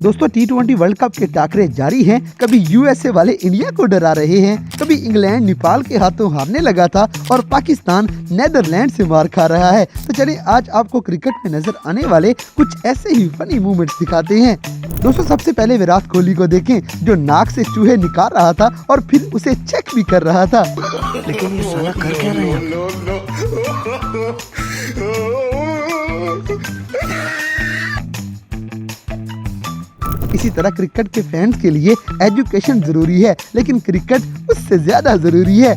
दोस्तों T20 world cup के टाकरे जारी हैं। कभी यूएसए वाले इंडिया को डरा रहे हैं, कभी इंग्लैंड नेपाल के हाथों हारने लगा था और पाकिस्तान नेदरलैंड से मार खा रहा है। तो चलिए आज आपको क्रिकेट में नजर आने वाले कुछ ऐसे ही फनी मूवमेंट्स दिखाते हैं। दोस्तों सबसे पहले विराट कोहली को देखें, जो नाक से चूहे निकाल रहा था और फिर उसे चेक भी कर रहा था। लेकिन ये साला कर क्या रहे हैं? इसी तरह क्रिकेट के फैंस के लिए एजुकेशन जरूरी है, लेकिन क्रिकेट उससे ज्यादा जरूरी है।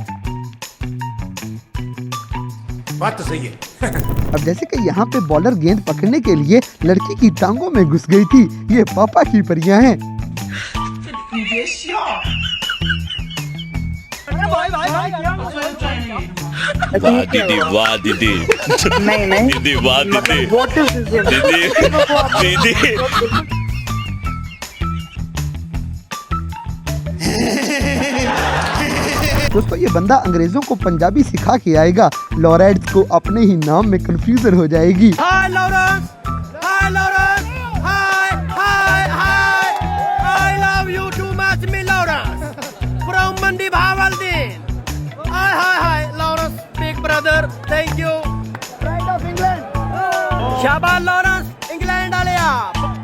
बात तो सही है। अब जैसे कि यहाँ पे बॉलर गेंद पकड़ने के लिए लड़की की टांगों में घुस गई थी। ये पापा की परियां हैं। वाह दीदी, वाह दीदी, नहीं दीदी, वाह दीदी, What is this? दीदी, दीदी। दोस्तों ये बंदा अंग्रेजों को पंजाबी सिखा के आएगा। लॉरेंस को अपने ही नाम में कंफ्यूजन हो जाएगी। Hi Lawrence, hi Lawrence, hi, hi, hi. I love you too much, me Lawrence. From Mandi Bhavaldin. Hi, hi, hi, Lawrence, big brother. Thank you. Pride of England. शाबाश लॉरेंस, इंग्लैंड वाले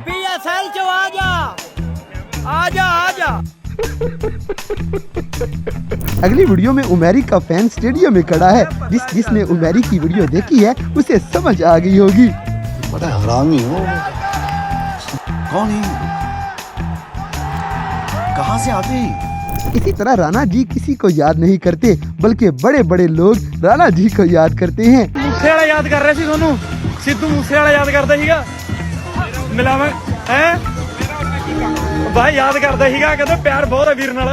PSL चो आजा, आजा। अगली video में उमेरी का fan stadium में खड़ा है। जिसने उमेरी की वीडियो देखी है उसे समझ आ गई होगी। बड़ा हरामी हो। कौन है? कहाँ से आते हैं? इसी तरह राणा जी किसी को याद नहीं करते, बल्कि बड़े बड़े लोग राणा जी को याद करते हैं। मूसेवाला याद कर रहे सी सोनू, सिद्धू मूसेवाला याद करता ਸੀਗਾ ਮਿਲਾਵਾਂ ਹੈ भाई याद करता ਸੀਗਾ ਕਹਿੰਦੇ ਪਿਆਰ ਬਹੁਤ ਹੈ ਵੀਰ ਨਾਲ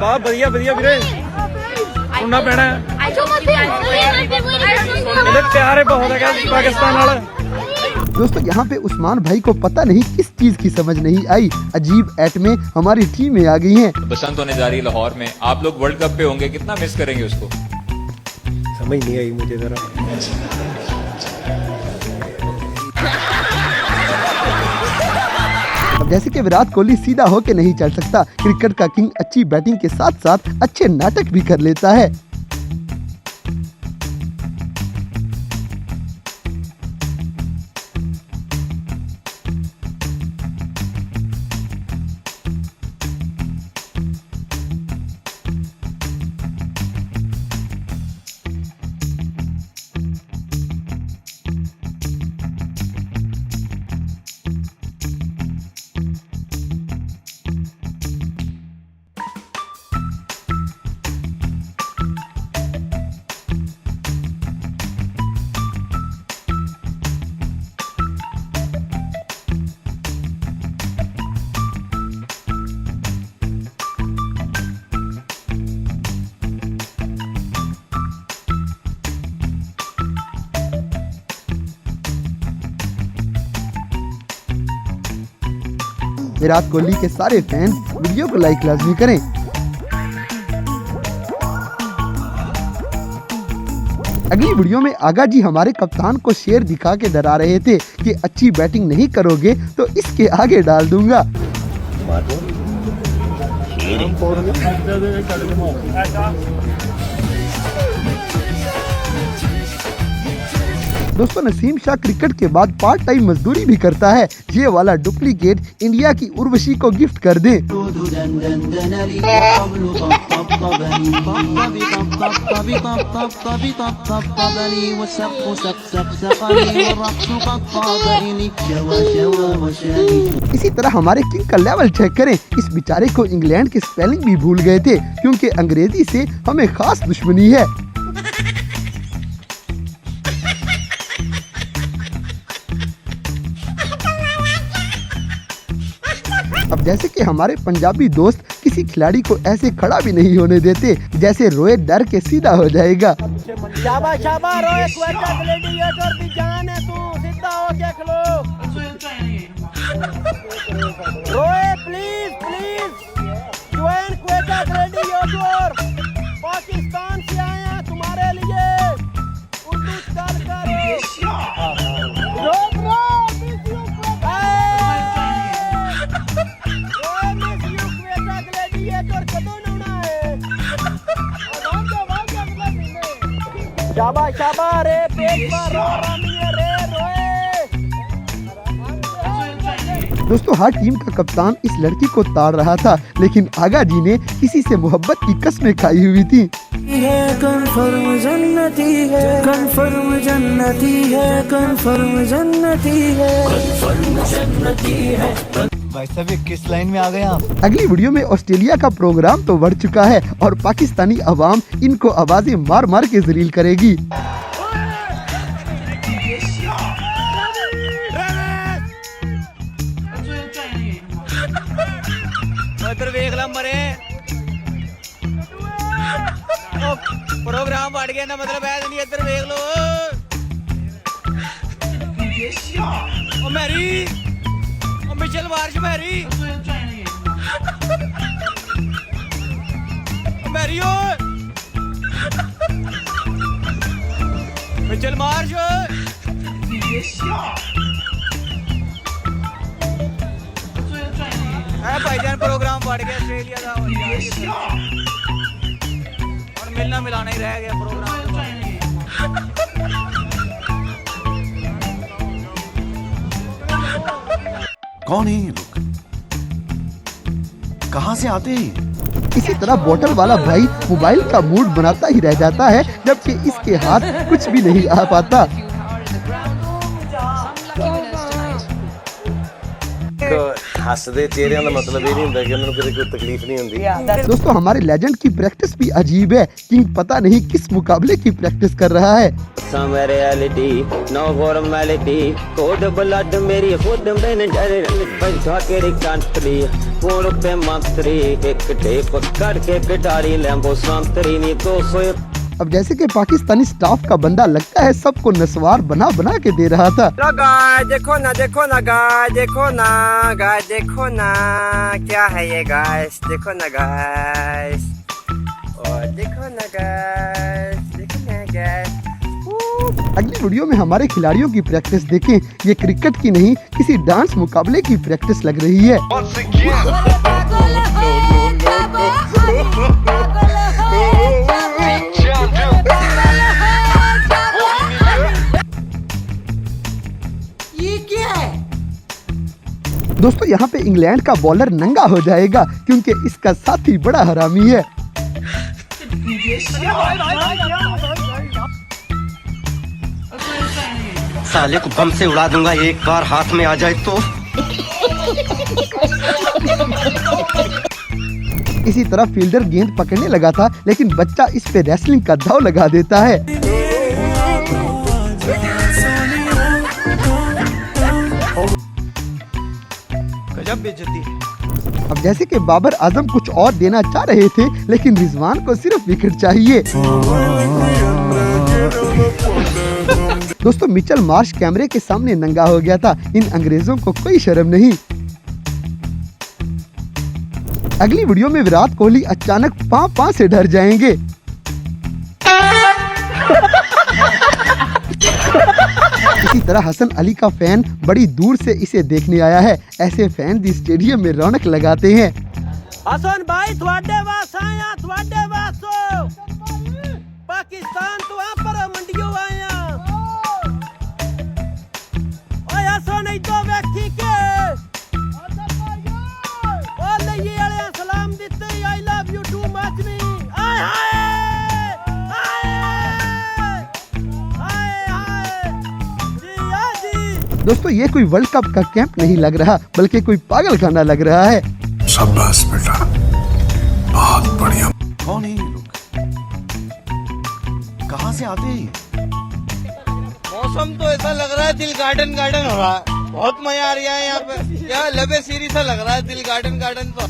ਵਾਹ ਵਧੀਆ ਵਧੀਆ ਵੀਰੇ ਸੁਣਨਾ ਪੈਣਾ ਇਹਦੇ ਪਿਆਰ ਹੈ बहुत है पाकिस्तान ਨਾਲ। दोस्तों यहाँ पे उस्मान भाई को पता नहीं किस चीज की समझ नहीं आई, अजीब एटमें हमारी टीम में आ गई हैं। बसंत होने जा रही है लाहौर में, आप लोग वर्ल्ड कप पे होंगे, कितना मिस करेंगे उसको? समझ नहीं आई मुझे जरा। अब जैसे कि विराट कोहली सीधा होके नहीं चल सकता, क्रिकेट का किंग अच्छी बैटिंग के साथ साथ अच्छे नाटक भी कर लेता है। विराट कोहली के सारे फैंस वीडियो को लाइक लाजमी करें। अगली वीडियो में आगा जी हमारे कप्तान को शेर दिखा के डरा रहे थे कि अच्छी बैटिंग नहीं करोगे तो इसके आगे डाल दूंगा। दोस्तों नसीम शाह क्रिकेट के बाद पार्ट टाइम मजदूरी भी करता है। ये वाला डुप्लीकेट इंडिया की उर्वशी को गिफ्ट कर दें। इसी तरह हमारे किंग का लेवल चेक करें। इस बेचारे को इंग्लैंड के स्पेलिंग भी भूल गए थे, क्योंकि अंग्रेजी से हमें खास दुश्मनी है। अब जैसे कि हमारे पंजाबी दोस्त किसी खिलाड़ी को ऐसे खड़ा भी नहीं होने देते, जैसे रोए डर के सीधा हो जाएगा। शाबाश शाबाश रोए, क्वेटा ग्लैडिएटर की जान है तू, सीधा हो के खलो। रोए please please join Quetta gladiator, Pakistan से आए हैं तुम्हारे लिए। उर्दू चल कर शाबाश शाबाश रे पेट पर रो रामिया रे रोए। दोस्तों हर टीम का कप्तान इस लड़की को ताड़ रहा था, लेकिन आगा जी ने किसी से मोहब्बत की कस्में खाई हुई थी। कन्फर्म जन्नती है, कन्फर्म जन्नती है, कन्फर्म जन्नती है, कन्फर्म जन्नती है। भाई साहब ये किस लाइन में आ गए आप? अगली वीडियो में ऑस्ट्रेलिया का प्रोग्राम तो बढ़ चुका है और पाकिस्तानी अवाम इनको आवाजें मार मार के जलील करेगी। इधर देख ला मरे प्रोग्राम बढ़ गया ना, मतलब ऐसा नहीं, इधर देख लो ओ मैरी ओ मिचेल मार्श मैरी ओ मैरी ओ मिचेल मार्श भाईजान प्रोग्राम बढ़ गया ऑस्ट्रेलिया का और मिलना मिलाना ही रह गया प्रोग्राम। कौन है ये लोग? कहाँ से आते हैं? इसी तरह बोतल वाला भाई मोबाइल का मूड बनाता ही रह जाता है, जबकि इसके हाथ कुछ भी नहीं आ पाता। हसदे चेहरे का मतलब ये नहीं होता कि उन्हें कोई तकलीफ नहीं होती। दोस्तों हमारे लेजेंड की प्रैक्टिस भी अजीब है। किंग पता नहीं किस मुकाबले की प्रैक्टिस कर रहा है। नो फॉर्मेलिटी कोड ब्लड मेरी खुद मैंने डरे पंचा के कंट्री कोड पे मंत्री एक टेप करके पिटारी लैम्बो संतरी नी 200। अब जैसे कि पाकिस्तानी स्टाफ का बंदा लगता है सबको नस्वार बना बना के दे रहा था। गाय देखो ना, देखो ना गाय, देखो ना गाय, देखो ना क्या है ये गाइस, देखो ना गाइस, और देखो ना गाइस, देखो ना गाइस। अगली वीडियो में हमारे खिलाड़ियों की प्रैक्टिस देखें। ये क्रिकेट की नहीं किसी डांस मुकाबले की प्रैक्टिस लग रही है। ये क्या है? दोस्तों यहाँ पे इंग्लैंड का बॉलर नंगा हो जाएगा क्योंकि इसका साथी बड़ा हरामी है। साले को बम से उड़ा दूंगा एक बार हाथ में आ जाए तो। इसी तरह फील्डर गेंद पकड़ने लगा था, लेकिन बच्चा इस पे रेसलिंग का दाव लगा देता है। गजब बेइज्जती। अब जैसे कि बाबर आजम कुछ और देना चाह रहे थे, लेकिन रिजवान को सिर्फ विकेट चाहिए। दोस्तों मिचेल मार्श कैमरे के सामने नंगा हो गया था। इन अंग्रेजों को कोई शर्म नहीं। अगली वीडियो में विराट कोहली अचानक पां से डर जाएंगे। इसी तरह हसन अली का फैन बड़ी दूर से इसे देखने आया है। ऐसे फैन भी स्टेडियम में रौनक लगाते हैं। हसन भाई थोड़े वास आया, थोड़े वासो पाकिस्तान तो आप पर मंडियो आया। ओए हसन नहीं तो व्यक्ति के और ये वाले सलाम देते I love you too much me. आय हाय दोस्तों ये कोई वर्ल्ड कप का कैंप नहीं लग रहा, बल्कि कोई पागल खाना लग रहा है। शाबाश बेटा, बहुत बढ़िया। कौन है ये लोग? कहाँ से आते हैं? मौसम तो ऐसा लग रहा है दिल गार्डन गार्डन हो रहा है। बहुत मजा आ रहा है यहाँ पे, क्या लबे सीरी सा लग रहा है दिल गार्डन गार्डन तो।